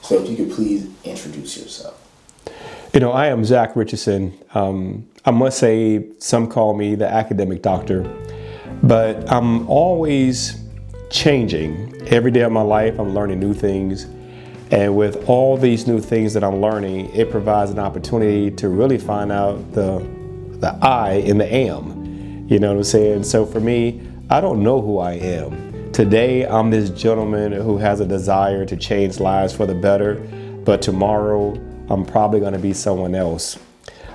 So if you could please introduce yourself. I am Zack Richardson. I must say, some call me the academic doctor, but I'm always changing. Every day of my life, I'm learning new things. And with all these new things that I'm learning, it provides an opportunity to really find out the I in the am. You know what I'm saying? So for me, I don't know who I am. Today, I'm this gentleman who has a desire to change lives for the better, but tomorrow, I'm probably going to be someone else.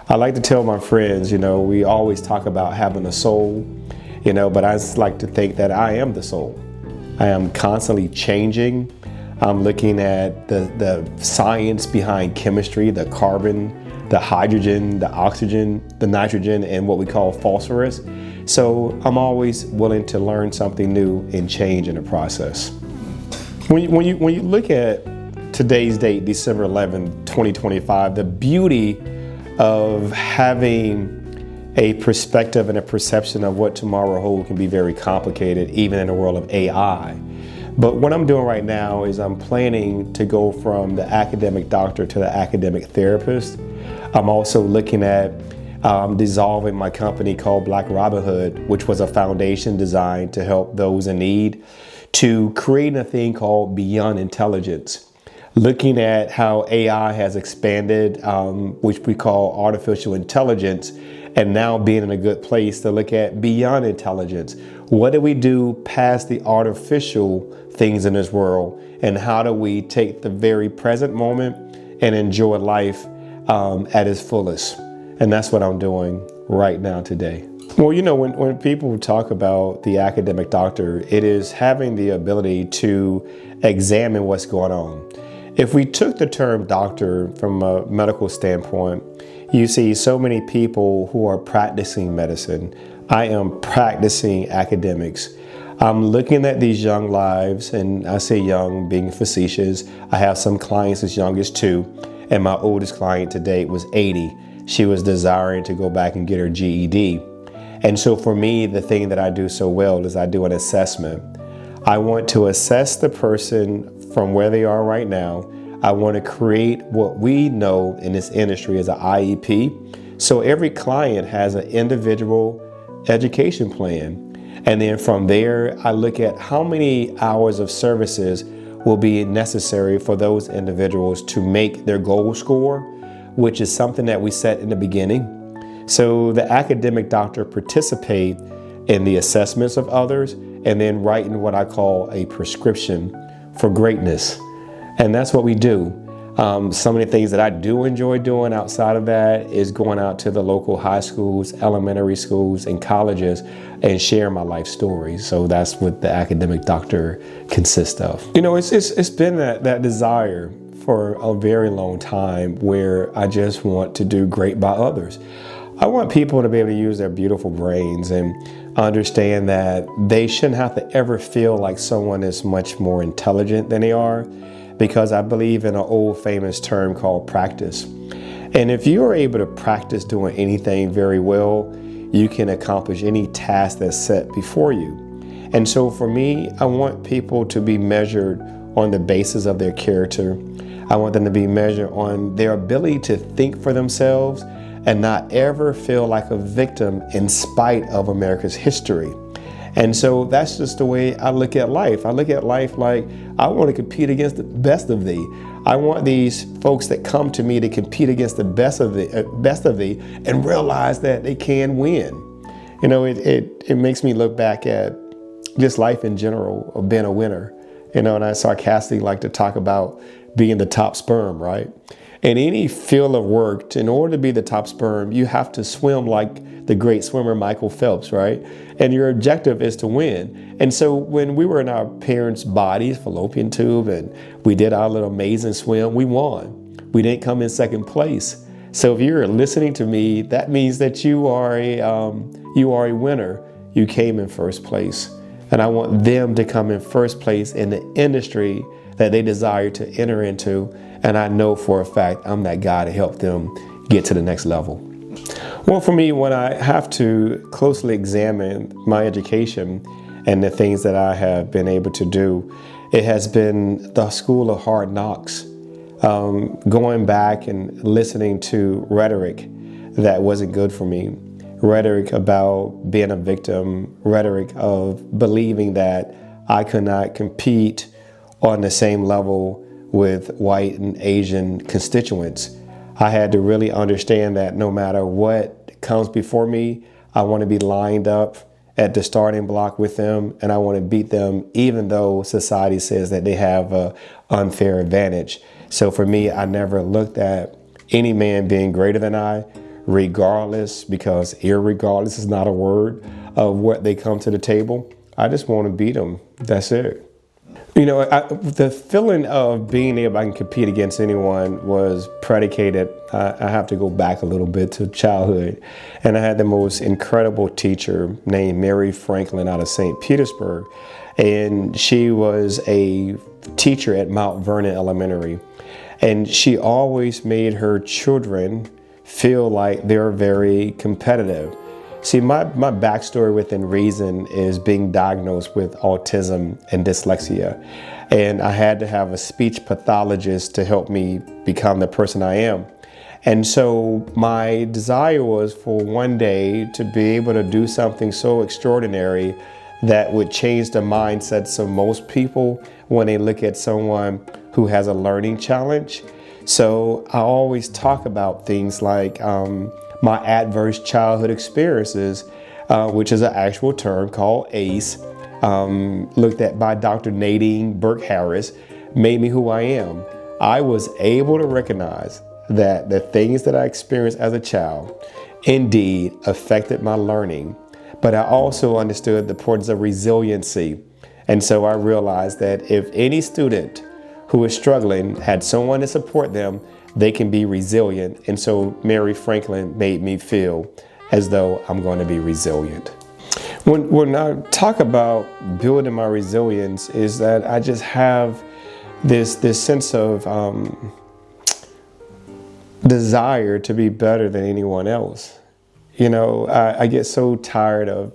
I like to tell my friends, we always talk about having a soul, but I just like to think that I am the soul. I am constantly changing. I'm looking at the science behind chemistry, the carbon, the hydrogen, the oxygen, the nitrogen, and what we call phosphorus. So I'm always willing to learn something new and change in the process. When you look at today's date, December 11, 2025, the beauty of having a perspective and a perception of what tomorrow holds can be very complicated, even in the world of AI. But what I'm doing right now is I'm planning to go from the academic doctor to the academic therapist. I'm also looking at dissolving my company called Black Robin Hood, which was a foundation designed to help those in need, to create a thing called Beyond Intelligence. Looking at how AI has expanded, which we call artificial intelligence, and now being in a good place to look at beyond intelligence. What do we do past the artificial things in this world, and how do we take the very present moment and enjoy life at its fullest? And that's what I'm doing right now today. Well, when people talk about the academic doctor, it is having the ability to examine what's going on. If we took the term doctor from a medical standpoint, you see so many people who are practicing medicine. I am practicing academics. I'm looking at these young lives, and I say young being facetious. I have some clients as young as 2, and my oldest client to date was 80. She was desiring to go back and get her GED. And so for me, the thing that I do so well is I do an assessment. I want to assess the person from where they are right now. I want to create what we know in this industry as an IEP. So every client has an individual education plan. And then from there, I look at how many hours of services will be necessary for those individuals to make their goal score, which is something that we set in the beginning. So the academic doctor participate in the assessments of others and then writing what I call a prescription for greatness. And that's what we do. Some of the things that I do enjoy doing outside of that is going out to the local high schools, elementary schools, and colleges and sharing my life stories. So that's what the academic doctor consists of. It's been that desire for a very long time where I just want to do great by others. I want people to be able to use their beautiful brains and understand that they shouldn't have to ever feel like someone is much more intelligent than they are, because I believe in an old famous term called practice. And if you are able to practice doing anything very well, you can accomplish any task that's set before you. And so for me, I want people to be measured on the basis of their character. I want them to be measured on their ability to think for themselves and not ever feel like a victim in spite of America's history. And so that's just the way I look at life. I look at life like I want to compete against the best of thee. I want these folks that come to me to compete against the best of thee and realize that they can win. It makes me look back at just life in general of being a winner. And I sarcastically like to talk about being the top sperm, right? In any field of work, in order to be the top sperm, you have to swim like the great swimmer Michael Phelps, right? And your objective is to win. And so when we were in our parents' bodies, fallopian tube, and we did our little amazing swim, we won. We didn't come in second place. So if you're listening to me, that means that you are a winner. You came in first place. And I want them to come in first place in the industry that they desire to enter into. And I know for a fact I'm that guy to help them get to the next level. Well, for me, when I have to closely examine my education and the things that I have been able to do, it has been the school of hard knocks. going back and listening to rhetoric that wasn't good for me. Rhetoric about being a victim, rhetoric of believing that I could not compete on the same level with white and Asian constituents. I had to really understand that no matter what comes before me, I want to be lined up at the starting block with them, and I want to beat them even though society says that they have an unfair advantage. So for me, I never looked at any man being greater than I, regardless, because irregardless is not a word, of what they come to the table. I just want to beat them. That's it. You know, the feeling of being able I can compete against anyone was predicated, I have to go back a little bit to childhood. And I had the most incredible teacher named Mary Franklin out of St. Petersburg. And she was a teacher at Mount Vernon Elementary. And she always made her children feel like they're very competitive. See, my backstory within reason is being diagnosed with autism and dyslexia. And I had to have a speech pathologist to help me become the person I am. And so my desire was for one day to be able to do something so extraordinary that would change the mindsets of most people when they look at someone who has a learning challenge. So I always talk about things like my adverse childhood experiences, which is an actual term called ACE, looked at by Dr. Nadine Burke-Harris, made me who I am. I was able to recognize that the things that I experienced as a child indeed affected my learning, but I also understood the importance of resiliency. And so I realized that if any student who is struggling had someone to support them, they can be resilient. And so Mary Franklin made me feel as though I'm going to be resilient. When I talk about building my resilience, is that I just have this sense of desire to be better than anyone else. You know, I get so tired of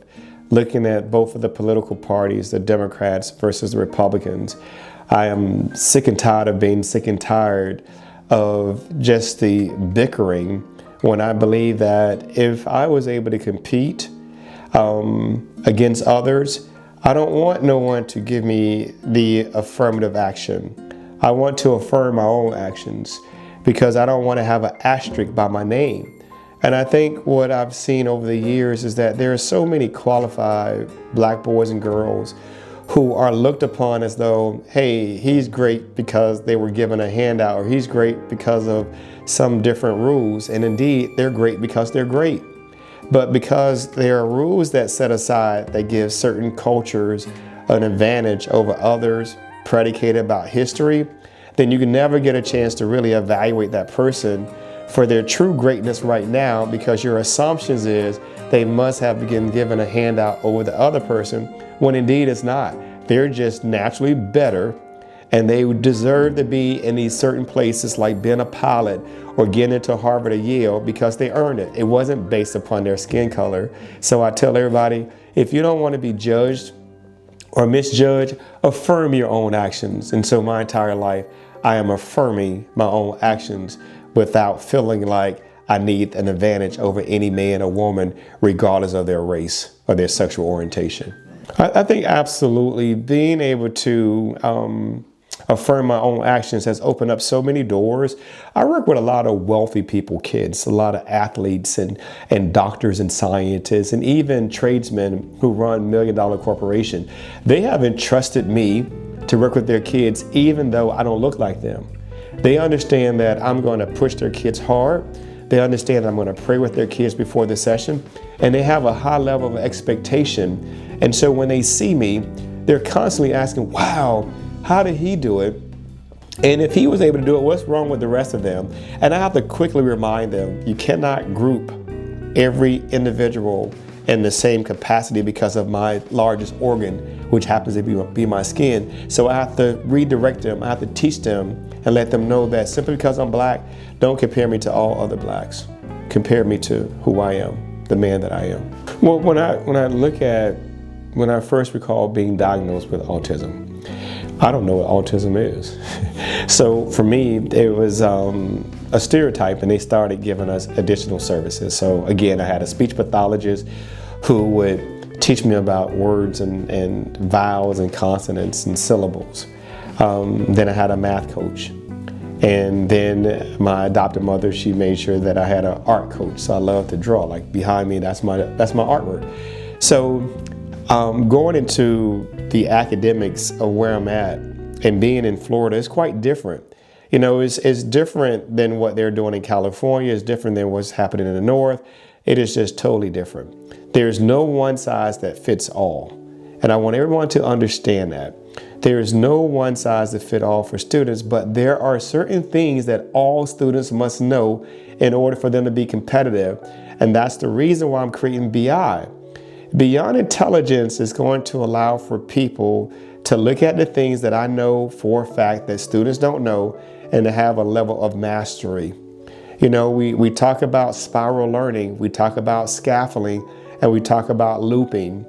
looking at both of the political parties, the Democrats versus the Republicans. I am sick and tired of being sick and tired of just the bickering, when I believe that if I was able to compete against others, I don't want no one to give me the affirmative action. I want to affirm my own actions because I don't want to have an asterisk by my name. And I think what I've seen over the years is that there are so many qualified black boys and girls who are looked upon as though, hey, he's great because they were given a handout, or he's great because of some different rules. And indeed, they're great because they're great. But because there are rules that set aside that give certain cultures an advantage over others predicated about history, then you can never get a chance to really evaluate that person for their true greatness right now, because your assumptions is they must have been given a handout over the other person, when indeed it's not. They're just naturally better, and they deserve to be in these certain places like being a pilot or getting into Harvard or Yale because they earned it. It wasn't based upon their skin color. So I tell everybody, if you don't want to be judged or misjudged, affirm your own actions. And so my entire life, I am affirming my own actions without feeling like I need an advantage over any man or woman, regardless of their race or their sexual orientation. I think absolutely being able to affirm my own actions has opened up so many doors. I work with a lot of wealthy people, kids, a lot of athletes and doctors and scientists, and even tradesmen who run $1 million corporations. They have entrusted me to work with their kids, even though I don't look like them. They understand that I'm going to push their kids hard. They understand that I'm going to pray with their kids before the session, and they have a high level of expectation. And so when they see me, they're constantly asking, wow, how did he do it? And if he was able to do it, what's wrong with the rest of them? And I have to quickly remind them, you cannot group every individual in the same capacity because of my largest organ, which happens to be my skin. So I have to redirect them, I have to teach them and let them know that simply because I'm black, don't compare me to all other blacks. Compare me to who I am, the man that I am. Well, when I first recall being diagnosed with autism, I don't know what autism is. So for me, it was a stereotype, and they started giving us additional services. So again, I had a speech pathologist who would teach me about words and vowels and consonants and syllables. Then I had a math coach. And then my adopted mother, she made sure that I had an art coach. So I love to draw. Like behind me, that's my artwork. So going into the academics of where I'm at and being in Florida is quite different. You know, it's different than what they're doing in California. It's different than what's happening in the North. It is just totally different. There's no one size that fits all. And I want everyone to understand that. There is no one size that fit all for students, but there are certain things that all students must know in order for them to be competitive. And that's the reason why I'm creating BI. Beyond Intelligence is going to allow for people to look at the things that I know for a fact that students don't know and to have a level of mastery. You know, we talk about spiral learning, we talk about scaffolding, and we talk about looping.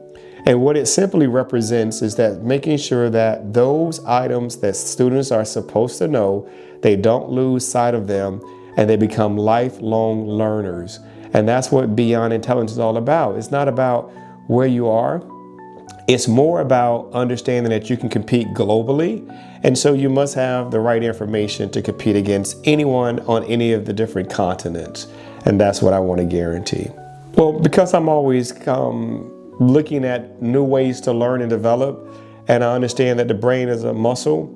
And what it simply represents is that making sure that those items that students are supposed to know, they don't lose sight of them and they become lifelong learners. And that's what Beyond Intelligence is all about. It's not about where you are. It's more about understanding that you can compete globally. And so you must have the right information to compete against anyone on any of the different continents. And that's what I want to guarantee. Well, because I'm always looking at new ways to learn and develop, and I understand that the brain is a muscle,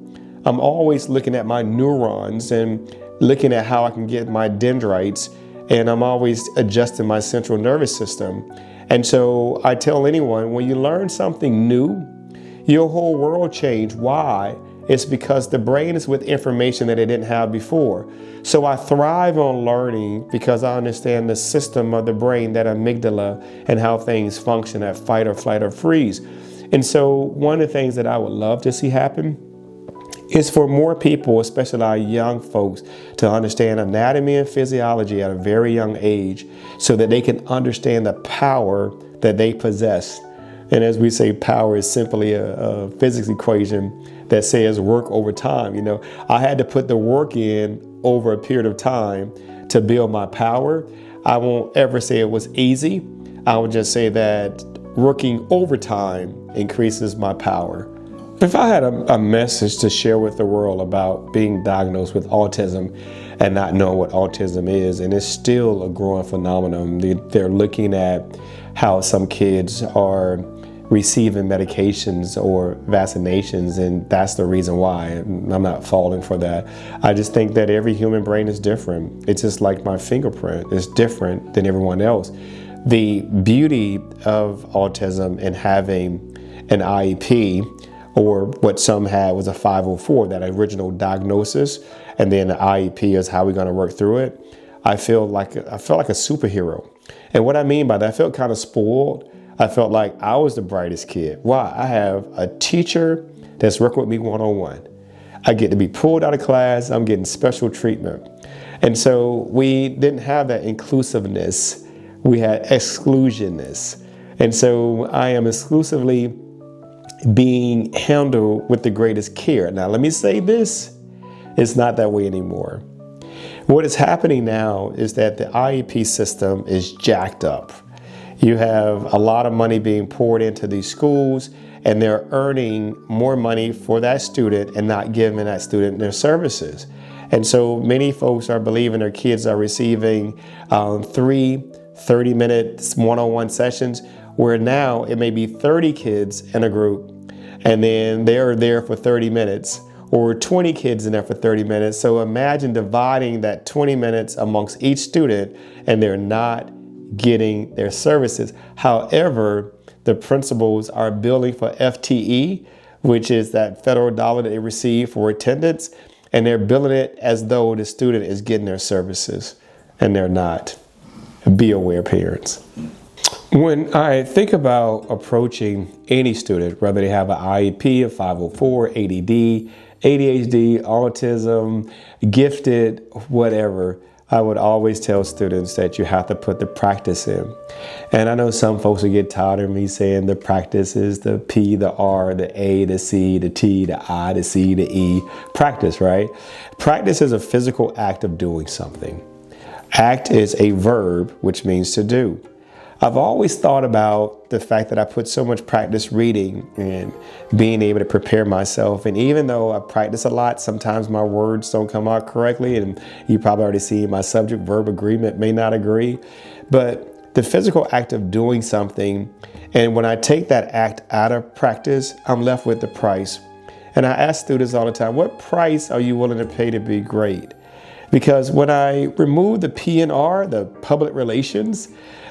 I'm always looking at my neurons and looking at how I can get my dendrites, and I'm always adjusting my central nervous system. And so I tell anyone, when you learn something new, your whole world changed. Why? It's because the brain is with information that it didn't have before. So I thrive on learning because I understand the system of the brain, that amygdala, and how things function at fight or flight or freeze. And so one of the things that I would love to see happen is for more people, especially our young folks, to understand anatomy and physiology at a very young age so that they can understand the power that they possess. And as we say, power is simply a physics equation that says work over time. You know, I had to put the work in over a period of time to build my power. I won't ever say it was easy. I would just say that working overtime increases my power. If I had a message to share with the world about being diagnosed with autism and not knowing what autism is, and it's still a growing phenomenon, they're looking at how some kids are receiving medications or vaccinations, and that's the reason why. I'm not falling for that. I just think that every human brain is different. It's just like my fingerprint is different than everyone else. The beauty of autism and having an IEP, or what some had was a 504, that original diagnosis, and then the IEP is how we're going to work through it. I felt like a superhero. And what I mean by that, I felt kind of spoiled. I felt like I was the brightest kid. Why? I have a teacher that's working with me one-on-one. I get to be pulled out of class. I'm getting special treatment. And so we didn't have that inclusiveness. We had exclusionness. And so I am exclusively being handled with the greatest care. Now, let me say this, it's not that way anymore. What is happening now is that the IEP system is jacked up. You have a lot of money being poured into these schools, and they're earning more money for that student and not giving that student their services. And so many folks are believing their kids are receiving 3 30-minute one-on-one sessions, where now it may be 30 kids in a group, and then they're there for 30 minutes, or 20 kids in there for 30 minutes. So imagine dividing that 20 minutes amongst each student, and they're not getting their services. However, the principals are billing for FTE, which is that federal dollar that they receive for attendance, and they're billing it as though the student is getting their services, and they're not. Be aware, parents. When I think about approaching any student, whether they have an IEP, a 504, ADD, ADHD, autism, gifted, whatever, I would always tell students that you have to put the practice in. And I know some folks will get tired of me saying the practice is the P, the R, the A, the C, the T, the I, the C, the E. Practice, right? Practice is a physical act of doing something. Act is a verb, which means to do. I've always thought about the fact that I put so much practice reading and being able to prepare myself. And even though I practice a lot, sometimes my words don't come out correctly. And you probably already see my subject verb agreement may not agree. But the physical act of doing something, and when I take that act out of practice, I'm left with the price. And I ask students all the time, what price are you willing to pay to be great? Because when I remove the P and R, the public relations,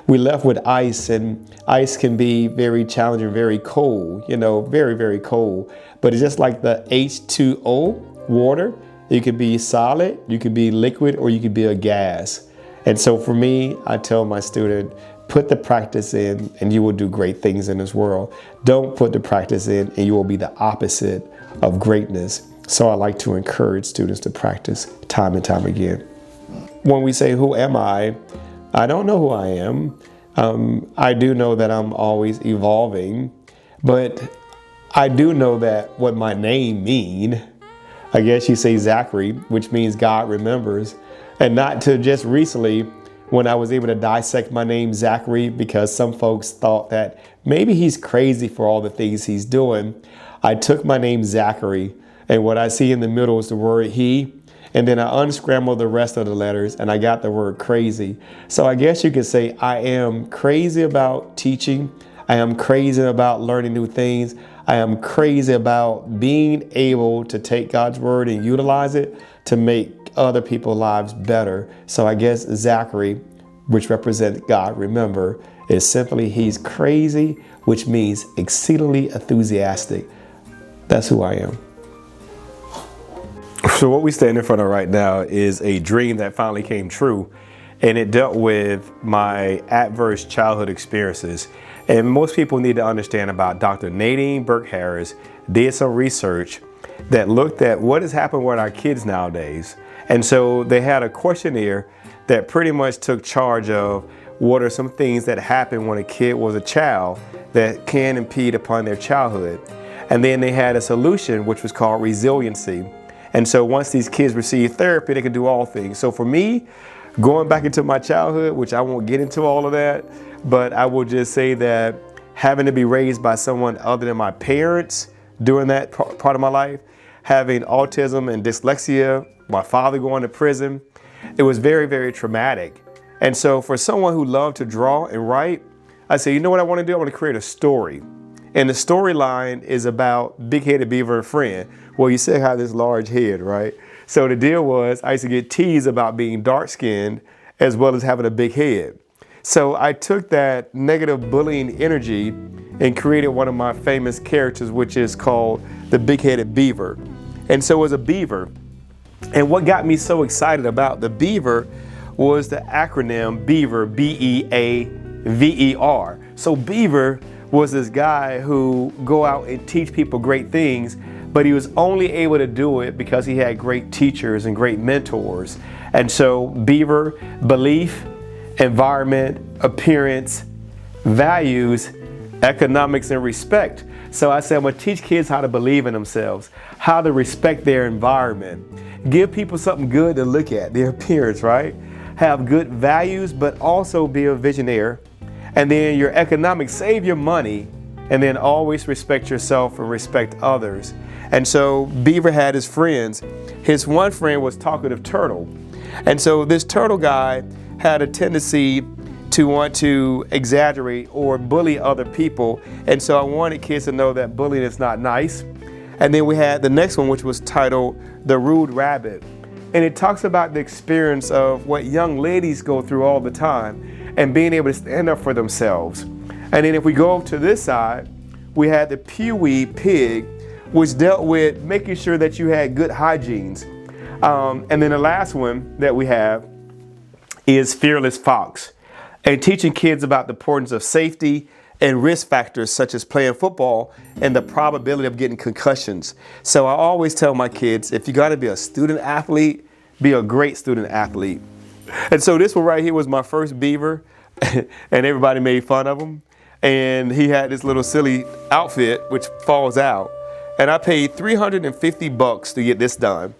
we left with ice, and ice can be very challenging, very cold, very, very cold. But it's just like the H2O, water. You could be solid, you could be liquid, or you could be a gas. And so for me, I tell my student, put the practice in and you will do great things in this world. Don't put the practice in and you will be the opposite of greatness. So I like to encourage students to practice time and time again. When we say, who am I don't know who I am. I do know that I'm always evolving, but I do know that what my name means. I guess you say Zachary, which means God remembers. And not to just recently when I was able to dissect my name Zachary, because some folks thought that maybe he's crazy for all the things he's doing. I took my name Zachary, and what I see in the middle is the word he. And then I unscrambled the rest of the letters and I got the word crazy. So I guess you could say I am crazy about teaching. I am crazy about learning new things. I am crazy about being able to take God's word and utilize it to make other people's lives better. So I guess Zachary, which represents God, remember, is simply he's crazy, which means exceedingly enthusiastic. That's who I am. So what we stand in front of right now is a dream that finally came true, and it dealt with my adverse childhood experiences. And most people need to understand about Dr. Nadine Burke-Harris did some research that looked at what has happened with our kids nowadays. And so they had a questionnaire that pretty much took charge of what are some things that happen when a kid was a child that can impede upon their childhood. And then they had a solution which was called resiliency. And so once these kids receive therapy, they can do all things. So for me, going back into my childhood, which I won't get into all of that, but I will just say that having to be raised by someone other than my parents during that part of my life, having autism and dyslexia, my father going to prison, it was very, very traumatic. And so for someone who loved to draw and write, I said, you know what I want to do? I want to create a story. And the storyline is about Big-Headed Beaver and Friend. Well, you say how this large head, right? So the deal was I used to get teased about being dark-skinned as well as having a big head. So I took that negative bullying energy and created one of my famous characters, which is called the Big-Headed Beaver. And so it was a beaver. And what got me so excited about the beaver was the acronym BEAVER, B-E-A-V-E-R. So Beaver was this guy who go out and teach people great things, but he was only able to do it because he had great teachers and great mentors. And so Beaver, belief, environment, appearance, values, economics, and respect. So I said, I'm gonna teach kids how to believe in themselves, how to respect their environment, give people something good to look at, their appearance, right? Have good values, but also be a visionary. And then your economics, save your money, and then always respect yourself and respect others. And so Beaver had his friends. His one friend was Talkative Turtle. And so this turtle guy had a tendency to want to exaggerate or bully other people. And so I wanted kids to know that bullying is not nice. And then we had the next one, which was titled The Rude Rabbit. And it talks about the experience of what young ladies go through all the time and being able to stand up for themselves. And then if we go to this side, we had the Pewee Pig, which dealt with making sure that you had good hygienes. And then the last one that we have is Fearless Fox, and teaching kids about the importance of safety and risk factors such as playing football and the probability of getting concussions. So I always tell my kids, if you gotta be a student athlete, be a great student athlete. And so this one right here was my first beaver, and everybody made fun of him. And he had this little silly outfit which falls out. And I paid $350 to get this done.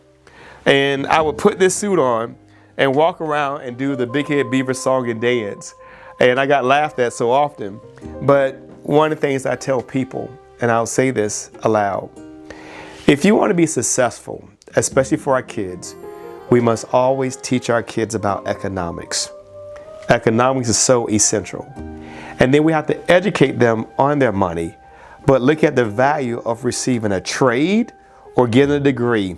And I would put this suit on and walk around and do the Big Head Beaver song and dance. And I got laughed at so often. But one of the things I tell people, and I'll say this aloud, if you want to be successful, especially for our kids, we must always teach our kids about economics. Economics is so essential. And then we have to educate them on their money, but look at the value of receiving a trade or getting a degree.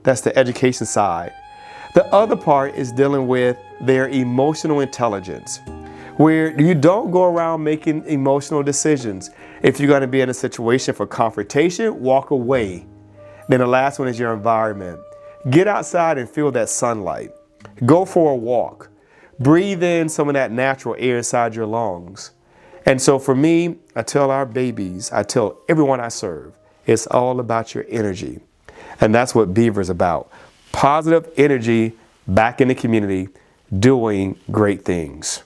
That's the education side. The other part is dealing with their emotional intelligence, where you don't go around making emotional decisions. If you're going to be in a situation for confrontation, walk away. Then the last one is your environment. Get outside and feel that sunlight. Go for a walk. Breathe in some of that natural air inside your lungs. And so for me, I tell our babies, I tell everyone I serve, it's all about your energy. And that's what Beaver is about. Positive energy back in the community, doing great things.